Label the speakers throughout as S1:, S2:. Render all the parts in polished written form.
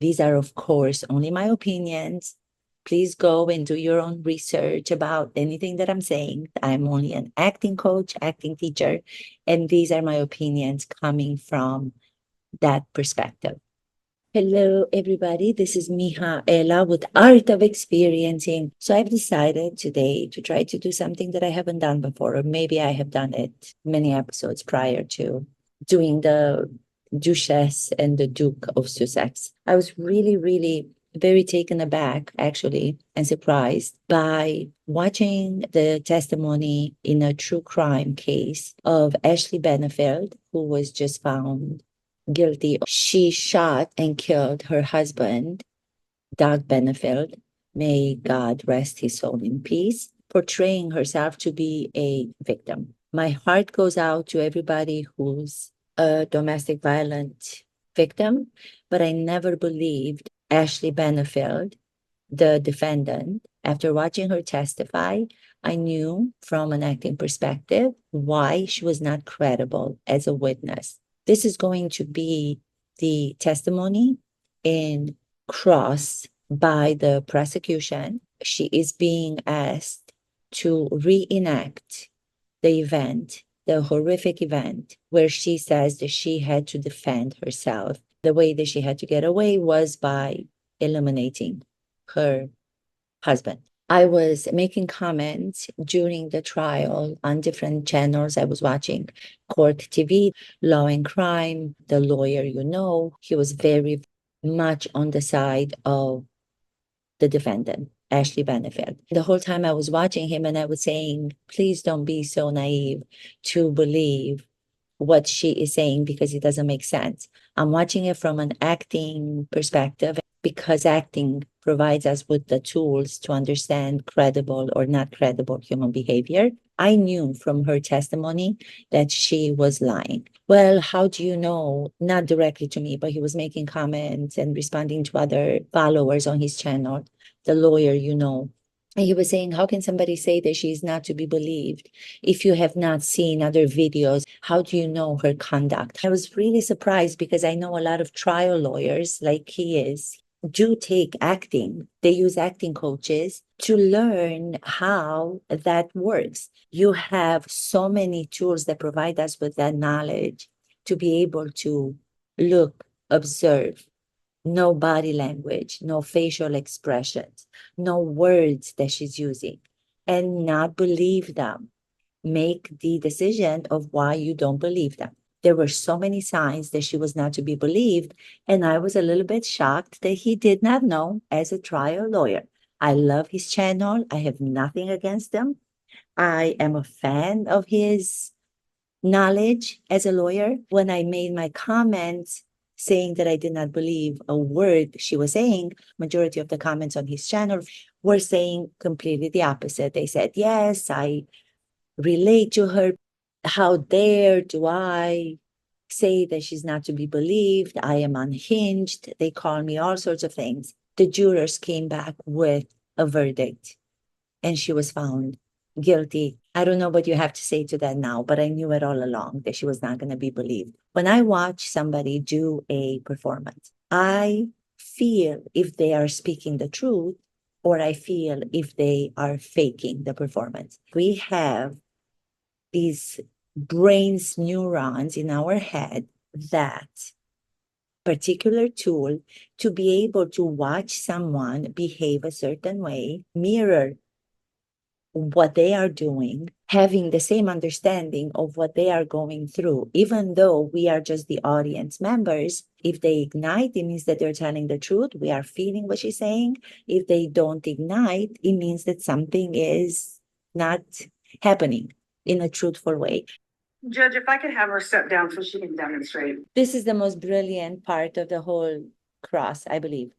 S1: These are, of course, only my opinions. Please go and do your own research about anything that I'm saying. I'm only an acting coach, acting teacher, and these are my opinions coming from that perspective. Hello, everybody. This is Mihaela with Art of Experiencing. So I've decided today to try to do something that I haven't done before, or maybe I have done it many episodes prior to doing the Duchess and the Duke of Sussex. I was really, really very taken aback, actually, and surprised by watching the testimony in a true crime case of Ashley Benefeld, who was just found guilty. She shot and killed her husband, Doug Benefeld. May God rest his soul in peace, portraying herself to be a victim. My heart goes out to everybody who's a domestic violence victim, but I never believed Ashley Benefeld, the defendant. After watching her testify, I knew from an acting perspective why she was not credible as a witness. This is going to be the testimony in cross by the prosecution. She is being asked to reenact the event, the horrific event, where she says that she had to defend herself. The way that she had to get away was by eliminating her husband. I was making comments during the trial on different channels. I was watching Court TV, Law and Crime, The Lawyer You Know. He was very much on the side of the defendant, Ashley Benefeld. The whole time I was watching him and I was saying, please don't be so naive to believe what she is saying because it doesn't make sense. I'm watching it from an acting perspective because acting provides us with the tools to understand credible or not credible human behavior. I knew from her testimony that she was lying. Well, how do you know? Not directly to me, but he was making comments and responding to other followers on his channel, The Lawyer You Know. And he was saying, how can somebody say that she's not to be believed? If you have not seen other videos, how do you know her conduct? I was really surprised because I know a lot of trial lawyers, like he is, do take acting. They use acting coaches to learn how that works. You have so many tools that provide us with that knowledge to be able to look, observe, no body language, no facial expressions, no words that she's using, and not believe them. Make the decision of why you don't believe them. There were so many signs that she was not to be believed, and I was a little bit shocked that he did not know as a trial lawyer. I love his channel. I have nothing against him. I am a fan of his knowledge as a lawyer. When I made my comments saying that I did not believe a word she was saying, majority of the comments on his channel were saying completely the opposite. They said, yes, I relate to her. How dare do I say that she's not to be believed? I am unhinged. They call me all sorts of things. The jurors came back with a verdict and she was found guilty. I don't know what you have to say to that now, but I knew it all along that she was not going to be believed. When I watch somebody do a performance, I feel if they are speaking the truth or I feel if they are faking the performance. We have these brain's neurons in our head that particular tool to be able to watch someone behave a certain way, mirror what they are doing, having the same understanding of what they are going through, even though we are just the audience members. If they ignite, it means that they're telling the truth. We are feeling what she's saying. If they don't ignite, it means that something is not happening in a truthful way.
S2: Judge, if I could have her step down so she can demonstrate.
S1: This is the most brilliant part of the whole cross, I believe.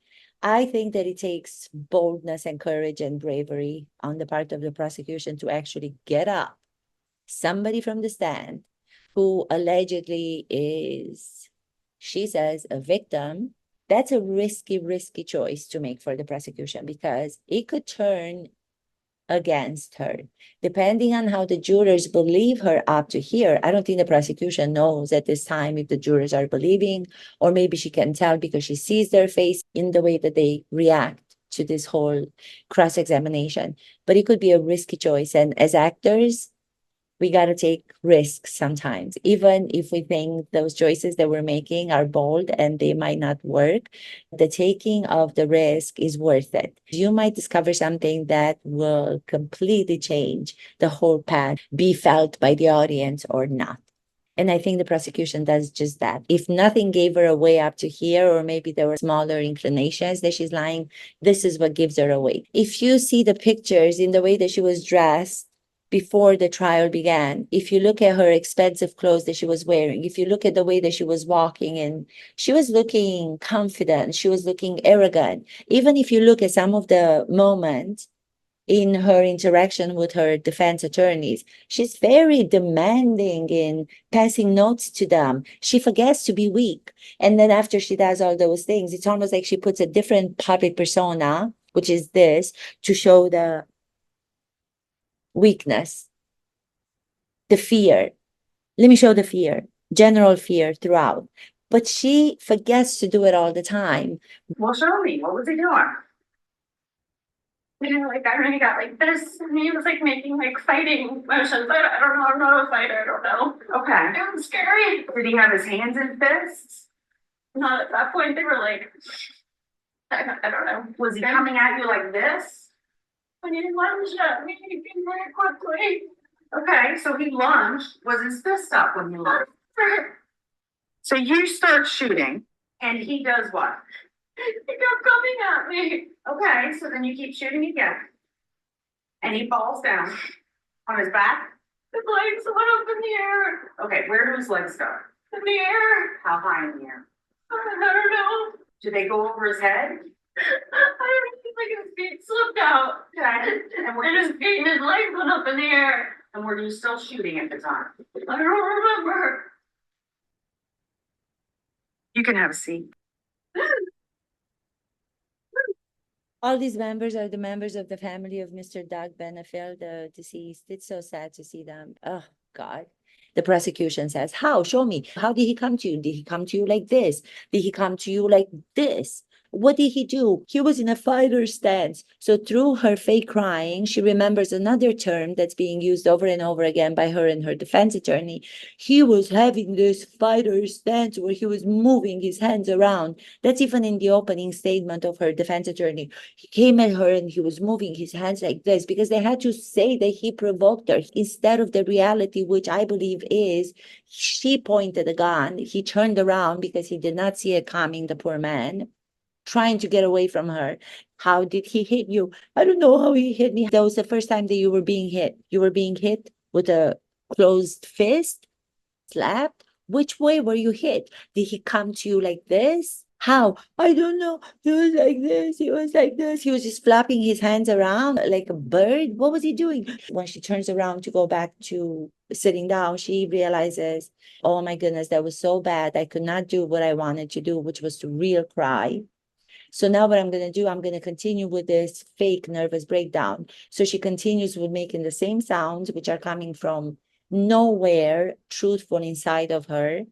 S1: I think that it takes boldness and courage and bravery on the part of the prosecution to actually get up somebody from the stand who allegedly is, she says, a victim. That's a risky, risky choice to make for the prosecution because it could turn against her. Depending on how the jurors believe her up to here, I don't think the prosecution knows at this time if the jurors are believing, or maybe she can tell because she sees their face in the way that they react to this whole cross-examination. But it could be a risky choice. And as actors, we got to take risks sometimes, even if we think those choices that we're making are bold and they might not work. The taking of the risk is worth it. You might discover something that will completely change the whole path, be felt by the audience or not. And I think the prosecution does just that. If nothing gave her away up to here, or maybe there were smaller inclinations that she's lying, this is what gives her away. If you see the pictures in the way that she was dressed before the trial began, if you look at her expensive clothes that she was wearing, if you look at the way that she was walking, and she was looking confident, she was looking arrogant. Even if you look at some of the moments in her interaction with her defense attorneys, she's very demanding in passing notes to them. She forgets to be weak. And then after she does all those things, it's almost like she puts a different public persona, which is this, to show the weakness, the fear. Let me show the fear, general fear throughout. But she forgets to do it all the time.
S2: Well, show me. What was he doing?
S3: Like I really got like this, and he was like making like fighting motions. I don't know. I'm not a fighter. I don't know.
S2: Okay.
S3: It was scary.
S2: Did he have his hands in fists?
S3: Not at that point. They were like, I don't know.
S2: Was he coming at you like this?
S3: When he lunged at me very quickly.
S2: Okay, so he lunged. Was his fist up when he lunged? So you start shooting, and he does what?
S3: He kept coming at me.
S2: Okay, so then you keep shooting again. And he falls down on his back.
S3: His legs went up in the air.
S2: Okay, where do his legs go?
S3: In the air.
S2: How high in the air?
S3: I don't know.
S2: Do they go over his head?
S3: I don't think like his feet slipped out.
S2: Okay.
S3: And his feet and his legs went up in the air.
S2: And were you still shooting at the time?
S3: I don't remember.
S2: You can have a seat.
S1: All these members are the members of the family of Mr. Doug Benefield, the deceased. It's so sad to see them. Oh, God. The prosecution says, how? Show me. How did he come to you? Did he come to you like this? Did he come to you like this? What did he do? He was in a fighter stance. So through her fake crying, she remembers another term that's being used over and over again by her and her defense attorney. He was having this fighter stance where he was moving his hands around. That's even in the opening statement of her defense attorney. He came at her and he was moving his hands like this because they had to say that he provoked her instead of the reality, which I believe is she pointed a gun. He turned around because he did not see it coming, the poor man, trying to get away from her. How did he hit you? I don't know how he hit me. That was the first time that you were being hit. You were being hit with a closed fist, slapped. Which way were you hit? Did he come to you like this? How? I don't know. He was like this. He was like this. He was just flapping his hands around like a bird. What was he doing? When she turns around to go back to sitting down, she realizes, oh my goodness, that was so bad. I could not do what I wanted to do, which was to real cry. So now what I'm going to do, I'm going to continue with this fake nervous breakdown. So she continues with making the same sounds, which are coming from nowhere truthful inside of her,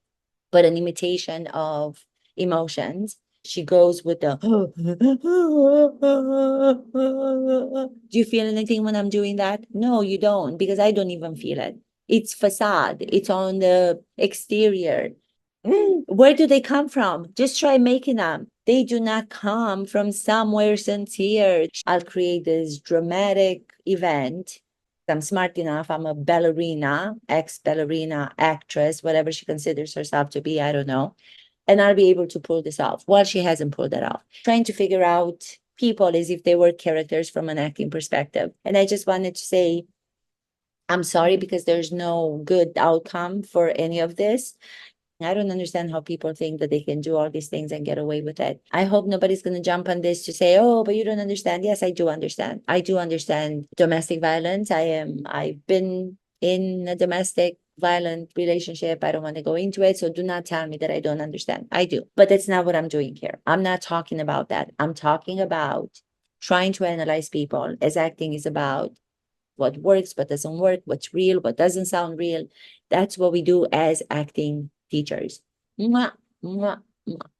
S1: but an imitation of emotions. She goes with the, do you feel anything when I'm doing that? No, you don't, because I don't even feel it. It's facade. It's on the exterior. Where do they come from? Just try making them. They do not come from somewhere sincere. I'll create this dramatic event. I'm smart enough. I'm a ballerina, ex-ballerina, actress, whatever she considers herself to be. I don't know. And I'll be able to pull this off. Well, she hasn't pulled that off. Trying to figure out people as if they were characters from an acting perspective. And I just wanted to say, I'm sorry because there's no good outcome for any of this. I don't understand how people think that they can do all these things and get away with it. I hope nobody's going to jump on this to say, oh, but you don't understand. Yes, I do understand. I do understand domestic violence. I've been in a domestic violent relationship. I don't want to go into it. So do not tell me that I don't understand. I do. But that's not what I'm doing here. I'm not talking about that. I'm talking about trying to analyze people, as acting is about what works, what doesn't work, what's real, what doesn't sound real. That's what we do as acting teachers. Mwah, mwah, mwah.